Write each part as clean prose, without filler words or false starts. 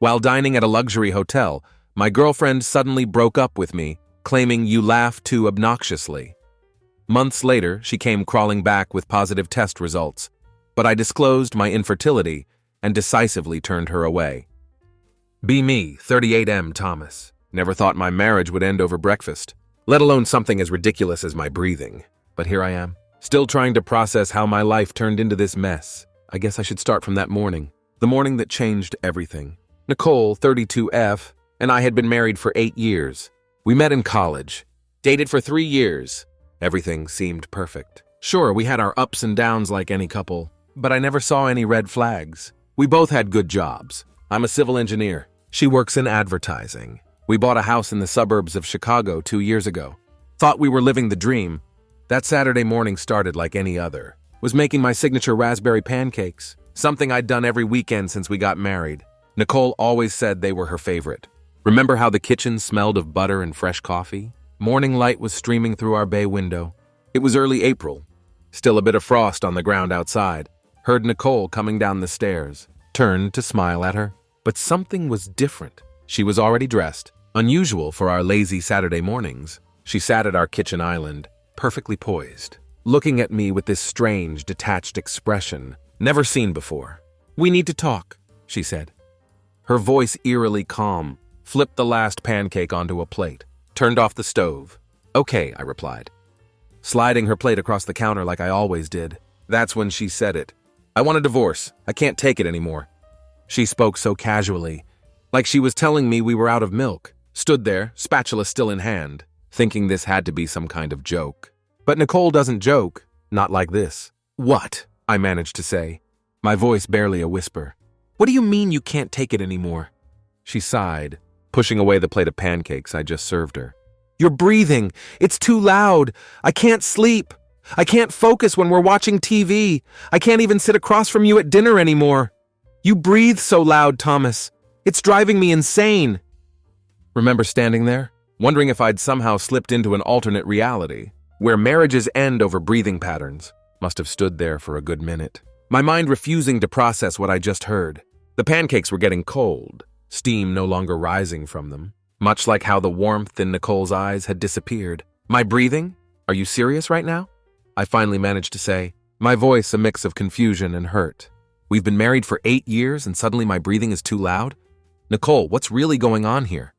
While dining at a luxury hotel, my girlfriend suddenly broke up with me, claiming you laugh too obnoxiously. Months later, she came crawling back with positive test results, but I disclosed my infertility and decisively turned her away. Be me, 38M Thomas. Never thought my marriage would end over breakfast, let alone something as ridiculous as my breathing. But here I am, still trying to process how my life turned into this mess. I guess I should start from that morning, the morning that changed everything. Nicole, 32F, and I had been married for 8 years. We met in college, dated for 3 years. Everything seemed perfect. Sure, we had our ups and downs like any couple, but I never saw any red flags. We both had good jobs. I'm a civil engineer. She works in advertising. We bought a house in the suburbs of Chicago 2 years ago. Thought we were living the dream. That Saturday morning started like any other. Was making my signature raspberry pancakes, something I'd done every weekend since we got married. Nicole always said they were her favorite. Remember how the kitchen smelled of butter and fresh coffee? Morning light was streaming through our bay window. It was early April. Still a bit of frost on the ground outside. Heard Nicole coming down the stairs. Turned to smile at her. But something was different. She was already dressed, unusual for our lazy Saturday mornings. She sat at our kitchen island, perfectly poised, looking at me with this strange, detached expression, never seen before. "We need to talk," she said. Her voice eerily calm, flipped the last pancake onto a plate, turned off the stove. "Okay," I replied, sliding her plate across the counter like I always did. That's when she said it. "I want a divorce. I can't take it anymore." She spoke so casually, like she was telling me we were out of milk. Stood there, spatula still in hand, thinking this had to be some kind of joke. But Nicole doesn't joke, not like this. "What?" I managed to say, my voice barely a whisper. "What do you mean you can't take it anymore?" She sighed, pushing away the plate of pancakes I just served her. "You're breathing. It's too loud. I can't sleep. I can't focus when we're watching TV. I can't even sit across from you at dinner anymore. You breathe so loud, Thomas. It's driving me insane." Remember standing there, wondering if I'd somehow slipped into an alternate reality, where marriages end over breathing patterns. Must have stood there for a good minute, my mind refusing to process what I just heard. The pancakes were getting cold, steam no longer rising from them, much like how the warmth in Nicole's eyes had disappeared. "My breathing? Are you serious right now?" I finally managed to say, my voice a mix of confusion and hurt. "We've been married for 8 years and suddenly my breathing is too loud? Nicole, what's really going on here?"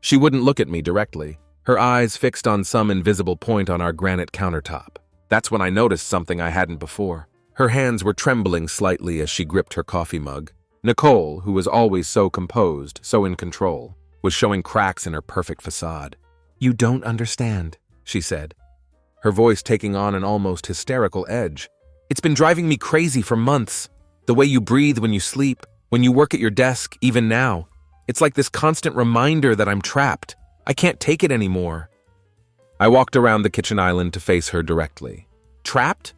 She wouldn't look at me directly, her eyes fixed on some invisible point on our granite countertop. That's when I noticed something I hadn't before. Her hands were trembling slightly as she gripped her coffee mug. Nicole, who was always so composed, so in control, was showing cracks in her perfect facade. "You don't understand," she said, her voice taking on an almost hysterical edge. "It's been driving me crazy for months. The way you breathe when you sleep, when you work at your desk, even now. It's like this constant reminder that I'm trapped. I can't take it anymore." I walked around the kitchen island to face her directly. "Trapped?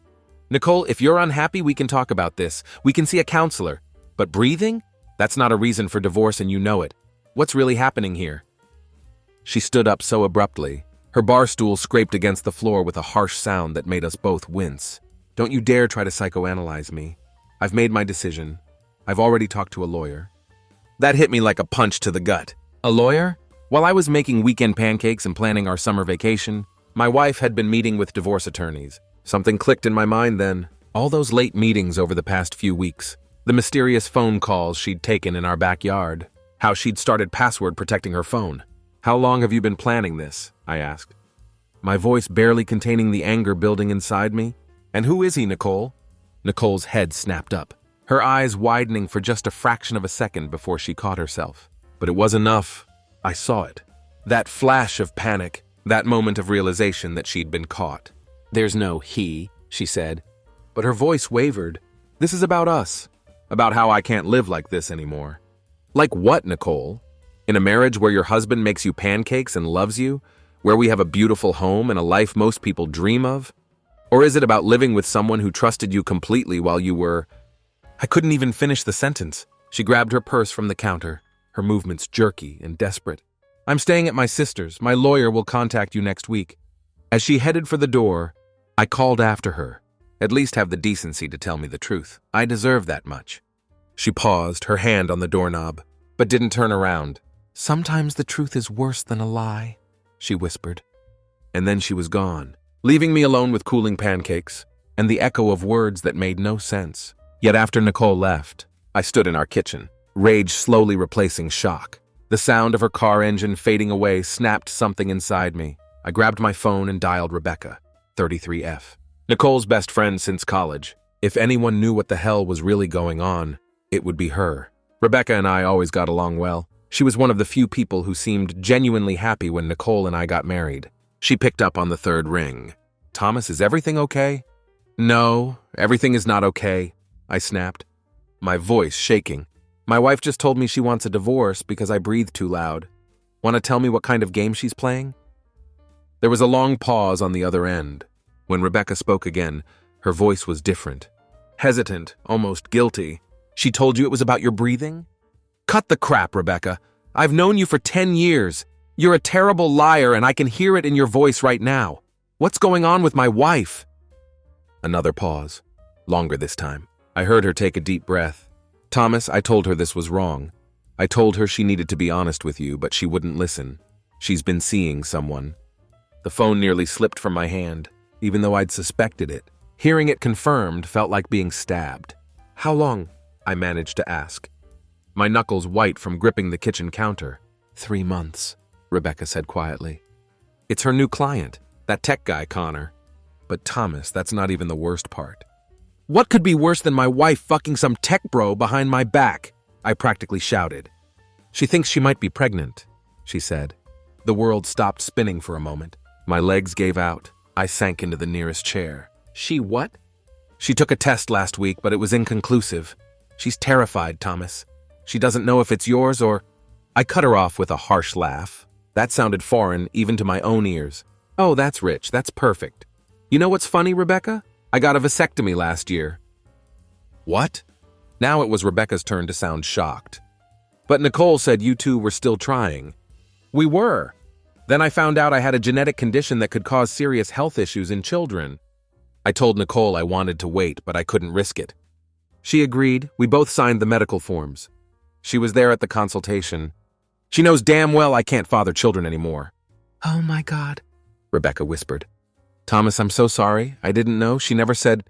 Nicole, if you're unhappy, we can talk about this. We can see a counselor. But breathing? That's not a reason for divorce and you know it. What's really happening here?" She stood up so abruptly. Her bar stool scraped against the floor with a harsh sound that made us both wince. "Don't you dare try to psychoanalyze me. I've made my decision. I've already talked to a lawyer." That hit me like a punch to the gut. A lawyer? While I was making weekend pancakes and planning our summer vacation, my wife had been meeting with divorce attorneys. Something clicked in my mind then. All those late meetings over the past few weeks. The mysterious phone calls she'd taken in our backyard. How she'd started password protecting her phone. "How long have you been planning this?" I asked, my voice barely containing the anger building inside me. "And who is he, Nicole?" Nicole's head snapped up, her eyes widening for just a fraction of a second before she caught herself. But it was enough. I saw it. That flash of panic, that moment of realization that she'd been caught. "There's no he," she said, but her voice wavered. "This is about us. About how I can't live like this anymore." "Like what, Nicole? In a marriage where your husband makes you pancakes and loves you? Where we have a beautiful home and a life most people dream of? Or is it about living with someone who trusted you completely while you were—" I couldn't even finish the sentence. She grabbed her purse from the counter, her movements jerky and desperate. "I'm staying at my sister's. My lawyer will contact you next week." As she headed for the door, I called after her. At least have the decency to tell me the truth. I deserve that much. She paused, her hand on the doorknob. but didn't turn around. "Sometimes the truth is worse than a lie," she whispered. And then she was gone, leaving me alone with cooling pancakes and the echo of words that made no sense. Yet after Nicole left, I stood in our kitchen, rage slowly replacing shock. The sound of her car engine fading away snapped something inside me. I grabbed my phone and dialed Rebecca, 33F. Nicole's best friend since college. If anyone knew what the hell was really going on, it would be her. Rebecca and I always got along well. She was one of the few people who seemed genuinely happy when Nicole and I got married. She picked up on the third ring. "Thomas, is everything okay?" "No, everything is not okay," I snapped, my voice shaking. "My wife just told me she wants a divorce because I breathe too loud. Want to tell me what kind of game she's playing?" There was a long pause on the other end. When Rebecca spoke again, her voice was different. Hesitant, almost guilty. "She told you it was about your breathing?" "Cut the crap, Rebecca. I've known you for 10 years. You're a terrible liar and I can hear it in your voice right now. What's going on with my wife?" Another pause. Longer this time. I heard her take a deep breath. "Thomas, I told her this was wrong. I told her she needed to be honest with you, but she wouldn't listen. She's been seeing someone." The phone nearly slipped from my hand, even though I'd suspected it. Hearing it confirmed felt like being stabbed. "How long?" I managed to ask, my knuckles white from gripping the kitchen counter. 3 months, Rebecca said quietly. "It's her new client, that tech guy, Connor." "But Thomas, that's not even the worst part." "What could be worse than my wife fucking some tech bro behind my back?" I practically shouted. "She thinks she might be pregnant," she said. The world stopped spinning for a moment. My legs gave out. I sank into the nearest chair. "She what?" "She took a test last week, but it was inconclusive. She's terrified, Thomas. She doesn't know if it's yours or—" I cut her off with a harsh laugh. That sounded foreign, even to my own ears. "Oh, that's rich. That's perfect. You know what's funny, Rebecca? I got a vasectomy last year." "What?" Now it was Rebecca's turn to sound shocked. "But Nicole said you two were still trying." "We were. Then I found out I had a genetic condition that could cause serious health issues in children. I told Nicole I wanted to wait, but I couldn't risk it. She agreed. We both signed the medical forms. She was there at the consultation. She knows damn well I can't father children anymore." "Oh my God," Rebecca whispered. "Thomas, I'm so sorry. I didn't know. She never said—"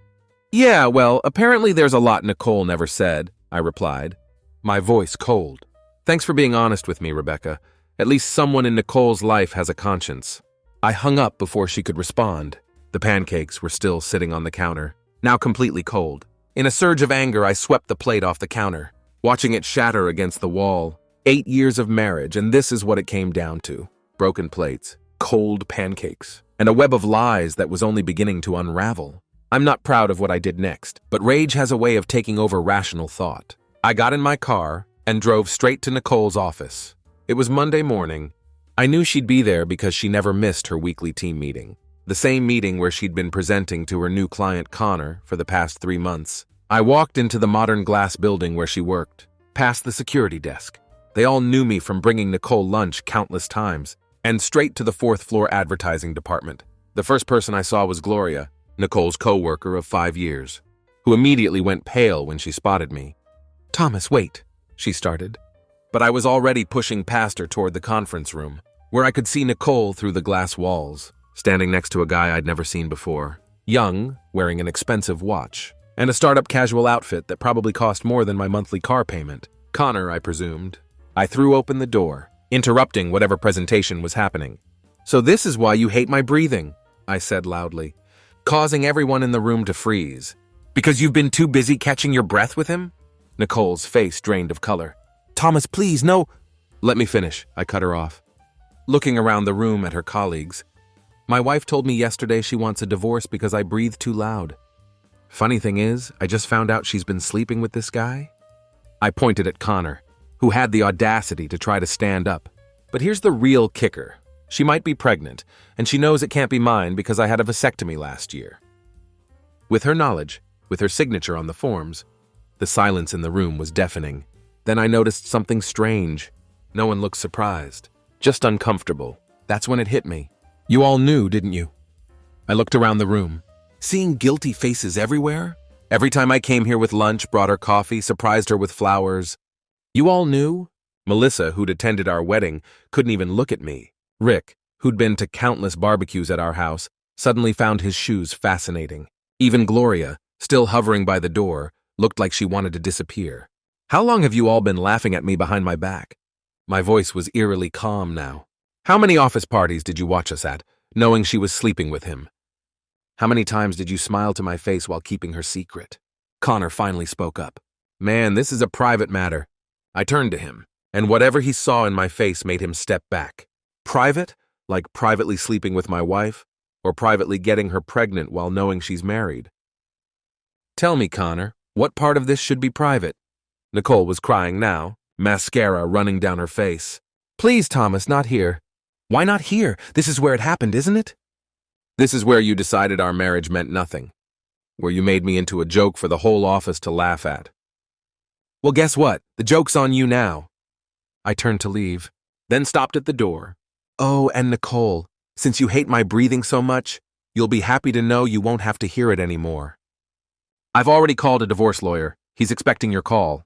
"Yeah, well, apparently there's a lot Nicole never said," I replied, my voice cold. "Thanks for being honest with me, Rebecca. At least someone in Nicole's life has a conscience." I hung up before she could respond. The pancakes were still sitting on the counter, now completely cold. In a surge of anger, I swept the plate off the counter, watching it shatter against the wall. 8 years of marriage, and this is what it came down to. Broken plates, cold pancakes, and a web of lies that was only beginning to unravel. I'm not proud of what I did next, but rage has a way of taking over rational thought. I got in my car and drove straight to Nicole's office. It was Monday morning. I knew she'd be there because she never missed her weekly team meeting. The same meeting where she'd been presenting to her new client Connor for the past 3 months. I walked into the modern glass building where she worked, past the security desk. They all knew me from bringing Nicole lunch countless times, and straight to the 4th floor advertising department. The first person I saw was Gloria, Nicole's co-worker of 5 years, who immediately went pale when she spotted me. "Thomas, wait," she started. But I was already pushing past her toward the conference room, where I could see Nicole through the glass walls, standing next to a guy I'd never seen before. Young, wearing an expensive watch, and a startup casual outfit that probably cost more than my monthly car payment. Connor, I presumed. I threw open the door, interrupting whatever presentation was happening. "So this is why you hate my breathing," I said loudly, causing everyone in the room to freeze. "Because you've been too busy catching your breath with him?" Nicole's face drained of color. "Thomas, please, no." "Let me finish," I cut her off. Looking around the room at her colleagues, "My wife told me yesterday she wants a divorce because I breathe too loud. Funny thing is, I just found out she's been sleeping with this guy." I pointed at Connor, who had the audacity to try to stand up. But here's the real kicker. She might be pregnant, and she knows it can't be mine because I had a vasectomy last year. With her knowledge, with her signature on the forms, the silence in the room was deafening. Then I noticed something strange. No one looked surprised, just uncomfortable. That's when it hit me. "You all knew, didn't you?" I looked around the room, seeing guilty faces everywhere. Every time I came here with lunch, brought her coffee, surprised her with flowers. "You all knew?" Melissa, who'd attended our wedding, couldn't even look at me. Rick, who'd been to countless barbecues at our house, suddenly found his shoes fascinating. Even Gloria, still hovering by the door, looked like she wanted to disappear. "How long have you all been laughing at me behind my back?" My voice was eerily calm now. "How many office parties did you watch us at, knowing she was sleeping with him? How many times did you smile to my face while keeping her secret?" Connor finally spoke up. "Man, this is a private matter." I turned to him, and whatever he saw in my face made him step back. Private? Like privately sleeping with my wife? Or privately getting her pregnant while knowing she's married? "Tell me, Connor, what part of this should be private?" Nicole was crying now, mascara running down her face. "Please, Thomas, not here." "Why not here? This is where it happened, isn't it?" "This is where you decided our marriage meant nothing. Where you made me into a joke for the whole office to laugh at." "Well, guess what? The joke's on you now." I turned to leave, then stopped at the door. "Oh, and Nicole, since you hate my breathing so much, you'll be happy to know you won't have to hear it anymore. I've already called a divorce lawyer. He's expecting your call."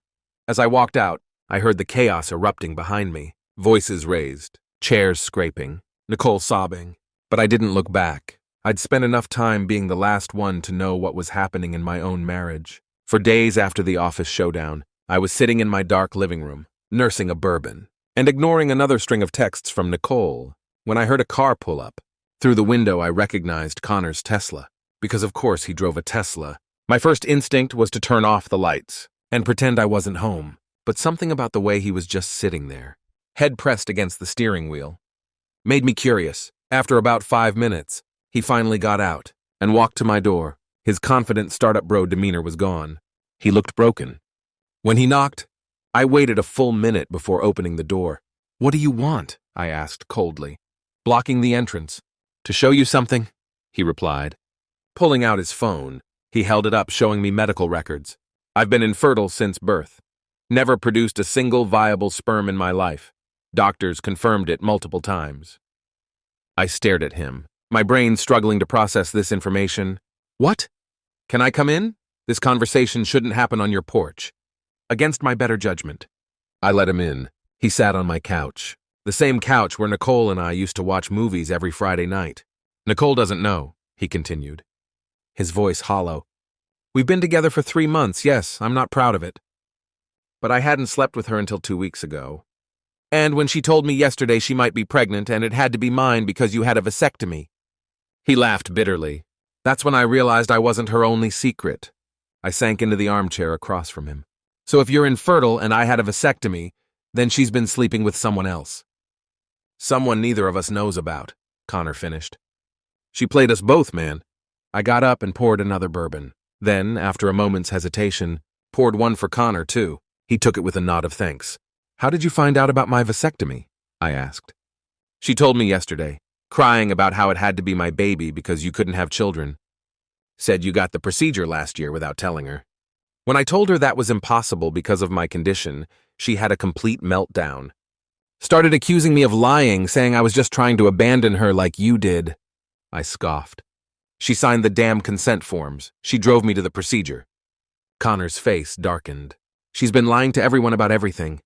As I walked out, I heard the chaos erupting behind me. Voices raised, chairs scraping, Nicole sobbing. But I didn't look back. I'd spent enough time being the last one to know what was happening in my own marriage. For days after the office showdown, I was sitting in my dark living room, nursing a bourbon, and ignoring another string of texts from Nicole, when I heard a car pull up. Through the window, I recognized Connor's Tesla, because of course he drove a Tesla. My first instinct was to turn off the lights and pretend I wasn't home, but something about the way he was just sitting there, head pressed against the steering wheel, made me curious. After about 5 minutes, he finally got out and walked to my door. His confident startup bro demeanor was gone. He looked broken. When he knocked, I waited a full minute before opening the door. "What do you want?" I asked coldly. "Blocking the entrance. To show you something," he replied. Pulling out his phone, he held it up, showing me medical records. "I've been infertile since birth. Never produced a single viable sperm in my life. Doctors confirmed it multiple times." I stared at him, my brain struggling to process this information. "What? Can I come in? This conversation shouldn't happen on your porch." Against my better judgment, I let him in. He sat on my couch, the same couch where Nicole and I used to watch movies every Friday night. "Nicole doesn't know," he continued, his voice hollow. "We've been together for 3 months, yes, I'm not proud of it. But I hadn't slept with her until 2 weeks ago. And when she told me yesterday she might be pregnant and it had to be mine because you had a vasectomy." He laughed bitterly. "That's when I realized I wasn't her only secret." I sank into the armchair across from him. "So if you're infertile and I had a vasectomy, then she's been sleeping with someone else." "Someone neither of us knows about," Connor finished. "She played us both, man." I got up and poured another bourbon. Then, after a moment's hesitation, poured one for Connor, too. He took it with a nod of thanks. "How did you find out about my vasectomy?" I asked. "She told me yesterday, crying about how it had to be my baby because you couldn't have children. Said you got the procedure last year without telling her. When I told her that was impossible because of my condition, she had a complete meltdown. Started accusing me of lying, saying I was just trying to abandon her like you did." I scoffed. "She signed the damn consent forms. She drove me to the procedure." Connor's face darkened. "She's been lying to everyone about everything.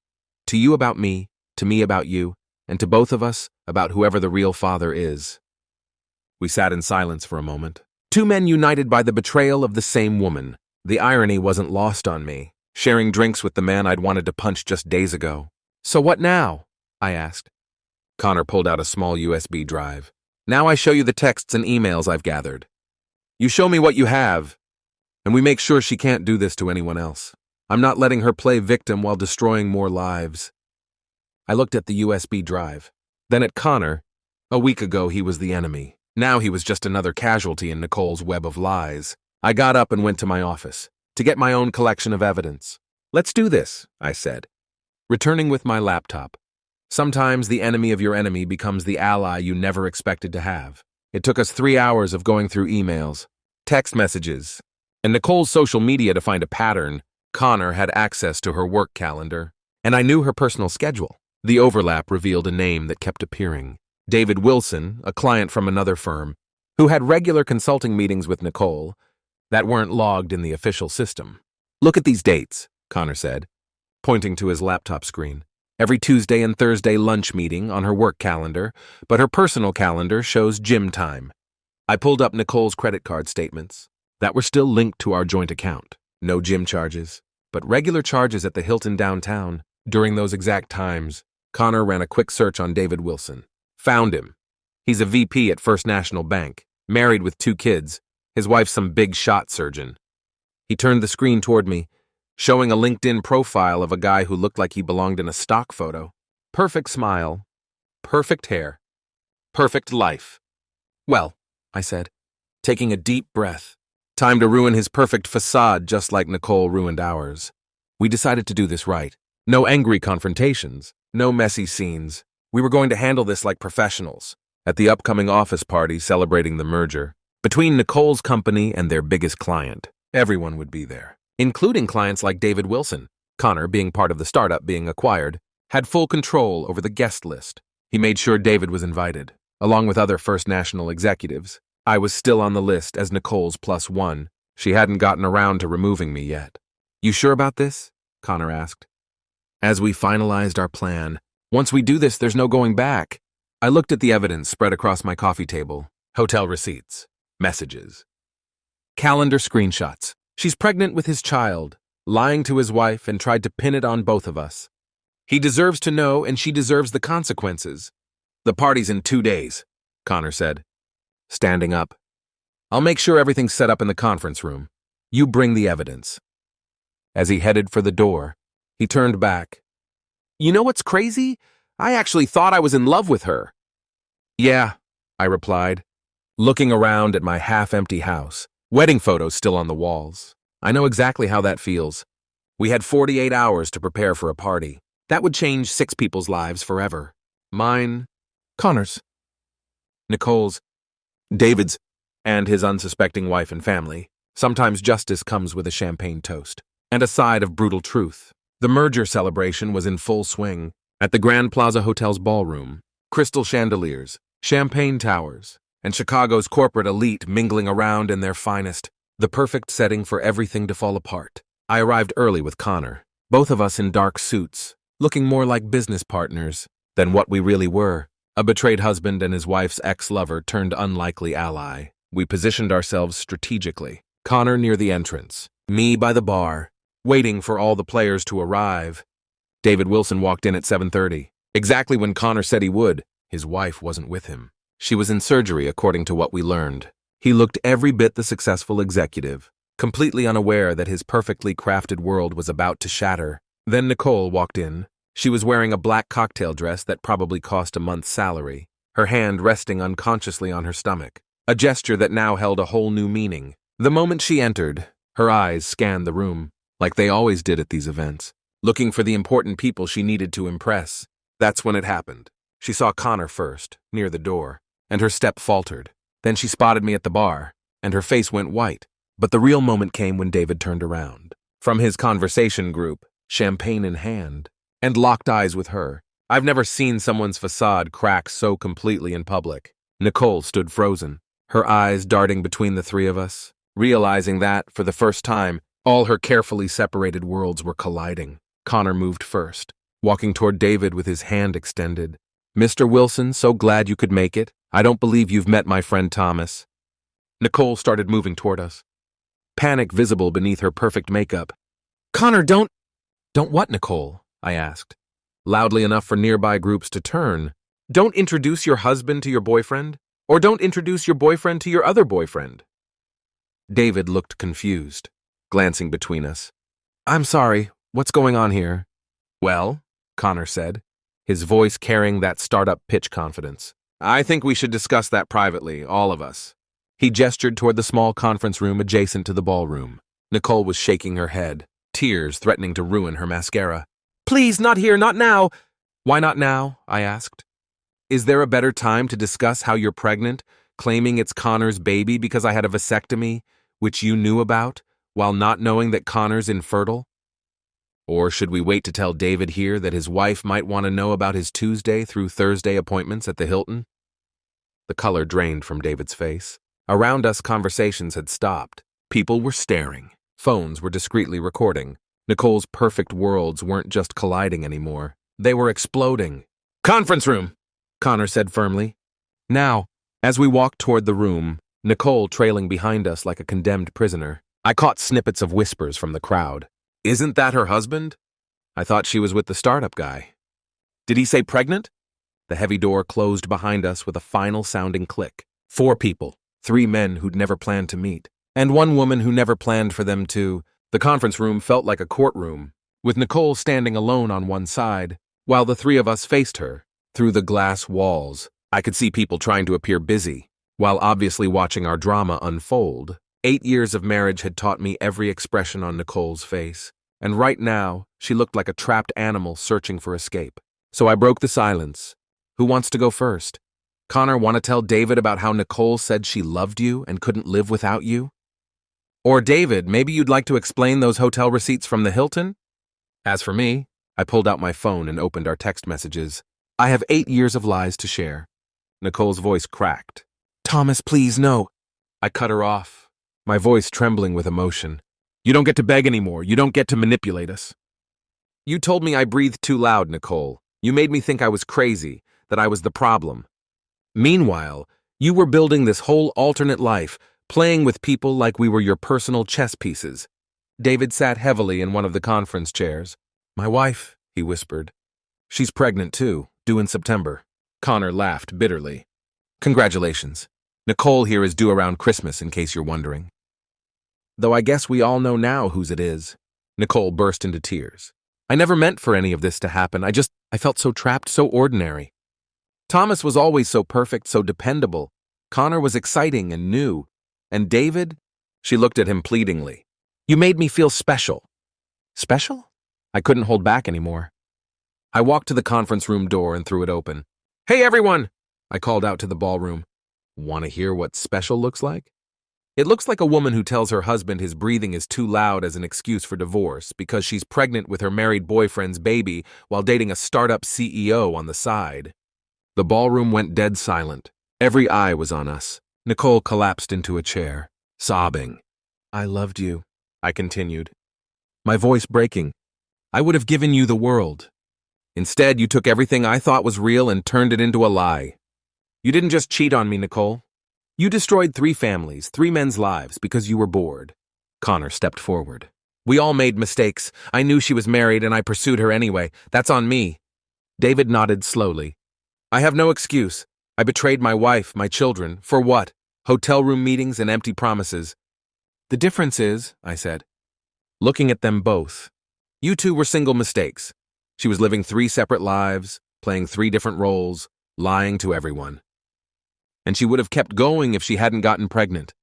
To you about me, to me about you, and to both of us about whoever the real father is." We sat in silence for a moment. Two men united by the betrayal of the same woman. The irony wasn't lost on me, sharing drinks with the man I'd wanted to punch just days ago. "So what now?" I asked. Connor pulled out a small USB drive. "Now I show you the texts and emails I've gathered. You show me what you have, and we make sure she can't do this to anyone else. I'm not letting her play victim while destroying more lives." I looked at the USB drive, then at Connor. A week ago he was the enemy. Now he was just another casualty in Nicole's web of lies. I got up and went to my office to get my own collection of evidence. "Let's do this," I said, returning with my laptop. Sometimes the enemy of your enemy becomes the ally you never expected to have. It took us 3 hours of going through emails, text messages, and Nicole's social media to find a pattern. Connor had access to her work calendar, and I knew her personal schedule. The overlap revealed a name that kept appearing. David Wilson, a client from another firm, who had regular consulting meetings with Nicole that weren't logged in the official system. "Look at these dates," Connor said, pointing to his laptop screen. every Tuesday and Thursday lunch meeting on her work calendar, but her personal calendar shows gym time. I pulled up Nicole's credit card statements that were still linked to our joint account. No gym charges, but regular charges at the Hilton downtown. During those exact times, Connor ran a quick search on David Wilson. Found him. He's a VP at First National Bank, married with 2 kids. His wife's some big shot surgeon. He turned the screen toward me, showing a LinkedIn profile of a guy who looked like he belonged in a stock photo. Perfect smile, perfect hair, perfect life. Well, I said, taking a deep breath. Time to ruin his perfect facade just like Nicole ruined ours. We decided to do this right. No angry confrontations, no messy scenes. We were going to handle this like professionals. At the upcoming office party celebrating the merger, between Nicole's company and their biggest client, everyone would be there, including clients like David Wilson. Connor, being part of the startup being acquired, had full control over the guest list. He made sure David was invited, along with other First National executives. I was still on the list as Nicole's +1. She hadn't gotten around to removing me yet. You sure about this? Connor asked. As we finalized our plan, once we do this, there's no going back. I looked at the evidence spread across my coffee table. Hotel receipts, messages, calendar screenshots. She's pregnant with his child, lying to his wife, and tried to pin it on both of us. He deserves to know, and she deserves the consequences. The party's in 2 days, Connor said, standing up. I'll make sure everything's set up in the conference room. You bring the evidence. As he headed for the door, he turned back. You know what's crazy? I actually thought I was in love with her. Yeah, I replied, looking around at my half-empty house, wedding photos still on the walls. I know exactly how that feels. We had 48 hours to prepare for a party. That would change 6 people's lives forever. Mine, Connor's, Nicole's, David's, and his unsuspecting wife and family. Sometimes justice comes with a champagne toast and a side of brutal truth. The merger celebration was in full swing. At the Grand Plaza Hotel's ballroom, crystal chandeliers, champagne towers, and Chicago's corporate elite mingling around in their finest, the perfect setting for everything to fall apart. I arrived early with Connor, both of us in dark suits, looking more like business partners than what we really were, a betrayed husband and his wife's ex-lover turned unlikely ally. We positioned ourselves strategically, Connor near the entrance, me by the bar, waiting for all the players to arrive. David Wilson walked in at 7:30, exactly when Connor said he would. His wife wasn't with him. She was in surgery, according to what we learned. He looked every bit the successful executive, completely unaware that his perfectly crafted world was about to shatter. Then Nicole walked in. She was wearing a black cocktail dress that probably cost a month's salary, her hand resting unconsciously on her stomach, a gesture that now held a whole new meaning. The moment she entered, her eyes scanned the room, like they always did at these events, looking for the important people she needed to impress. That's when it happened. She saw Connor first, near the door, and her step faltered. Then she spotted me at the bar, and her face went white. But the real moment came when David turned around, from his conversation group, champagne in hand, and locked eyes with her. I've never seen someone's facade crack so completely in public. Nicole stood frozen, her eyes darting between the 3 of us, realizing that, for the first time, all her carefully separated worlds were colliding. Connor moved first, walking toward David with his hand extended. Mr. Wilson, so glad you could make it. I don't believe you've met my friend Thomas. Nicole started moving toward us, panic visible beneath her perfect makeup. Connor, don't what, Nicole? I asked, loudly enough for nearby groups to turn. Don't introduce your husband to your boyfriend? Or don't introduce your boyfriend to your other boyfriend? David looked confused, glancing between us. I'm sorry, what's going on here? Well, Connor said, his voice carrying that startup pitch confidence. I think we should discuss that privately, all of us. He gestured toward the small conference room adjacent to the ballroom. Nicole was shaking her head, tears threatening to ruin her mascara. Please, not here, not now. Why not now? I asked. Is there a better time to discuss how you're pregnant, claiming it's Connor's baby because I had a vasectomy, which you knew about, while not knowing that Connor's infertile? Or should we wait to tell David here that his wife might want to know about his Tuesday through Thursday appointments at the Hilton? The color drained from David's face. Around us, conversations had stopped. People were staring. Phones were discreetly recording. Nicole's perfect worlds weren't just colliding anymore. They were exploding. "Conference room," Connor said firmly. Now, as we walked toward the room, Nicole trailing behind us like a condemned prisoner, I caught snippets of whispers from the crowd. "Isn't that her husband? I thought she was with the startup guy. Did he say pregnant?" The heavy door closed behind us with a final sounding click. 4 people, 3 men who'd never planned to meet, and 1 woman who never planned for them to. The conference room felt like a courtroom, with Nicole standing alone on one side, while the 3 of us faced her. Through the glass walls, I could see people trying to appear busy, while obviously watching our drama unfold. 8 years of marriage had taught me every expression on Nicole's face, and right now, she looked like a trapped animal searching for escape. So I broke the silence. Who wants to go first? Connor, want to tell David about how Nicole said she loved you and couldn't live without you? Or David, maybe you'd like to explain those hotel receipts from the Hilton? As for me, I pulled out my phone and opened our text messages. I have 8 years of lies to share. Nicole's voice cracked. "Thomas, please, no." I cut her off, my voice trembling with emotion. "You don't get to beg anymore. You don't get to manipulate us." "You told me I breathed too loud, Nicole. You made me think I was crazy, that I was the problem. Meanwhile, you were building this whole alternate life, playing with people like we were your personal chess pieces." David sat heavily in one of the conference chairs. "My wife," he whispered. "She's pregnant too, due in September." Connor laughed bitterly. "Congratulations. Nicole here is due around Christmas, in case you're wondering." "Though I guess we all know now whose it is." Nicole burst into tears. "I never meant for any of this to happen. I felt so trapped, so ordinary. Thomas was always so perfect, so dependable. Connor was exciting and new. And David?" She looked at him pleadingly. "You made me feel special." "Special?" I couldn't hold back anymore. I walked to the conference room door and threw it open. "Hey, everyone!" I called out to the ballroom. "Want to hear what special looks like?" It looks like a woman who tells her husband his breathing is too loud as an excuse for divorce because she's pregnant with her married boyfriend's baby while dating a startup CEO on the side. The ballroom went dead silent. Every eye was on us. Nicole collapsed into a chair, sobbing. "I loved you," I continued, my voice breaking. "I would have given you the world. Instead, you took everything I thought was real and turned it into a lie. You didn't just cheat on me, Nicole. You destroyed 3 families, 3 men's lives because you were bored." Connor stepped forward. "We all made mistakes. I knew she was married and I pursued her anyway. That's on me." David nodded slowly. "I have no excuse. I betrayed my wife, my children. For what? Hotel room meetings and empty promises." "The difference is," I said, looking at them both, "you 2 were single mistakes. She was living 3 separate lives, playing 3 different roles, lying to everyone. And she would have kept going if she hadn't gotten pregnant."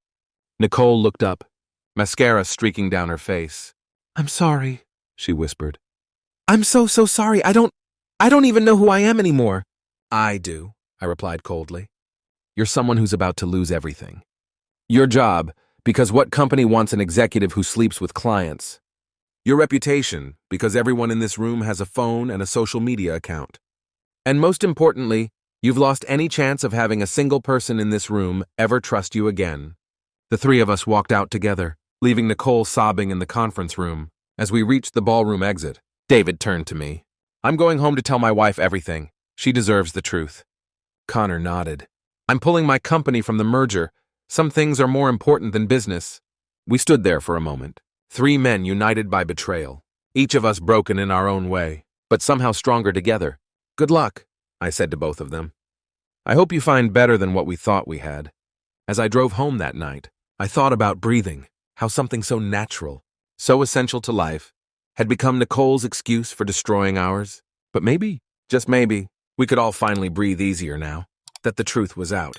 Nicole looked up, mascara streaking down her face. "I'm sorry," she whispered. "I'm so sorry. I don't even know who I am anymore." "I do," I replied coldly. "You're someone who's about to lose everything. Your job, because what company wants an executive who sleeps with clients? Your reputation, because everyone in this room has a phone and a social media account. And most importantly, you've lost any chance of having a single person in this room ever trust you again." The 3 of us walked out together, leaving Nicole sobbing in the conference room. As we reached the ballroom exit, David turned to me. "I'm going home to tell my wife everything. She deserves the truth." Connor nodded. "I'm pulling my company from the merger. Some things are more important than business." We stood there for a moment, 3 men united by betrayal, each of us broken in our own way, but somehow stronger together. "Good luck," I said to both of them. "I hope you find better than what we thought we had." As I drove home that night, I thought about breathing, how something so natural, so essential to life, had become Nicole's excuse for destroying ours. But maybe, just maybe, we could all finally breathe easier now that the truth was out.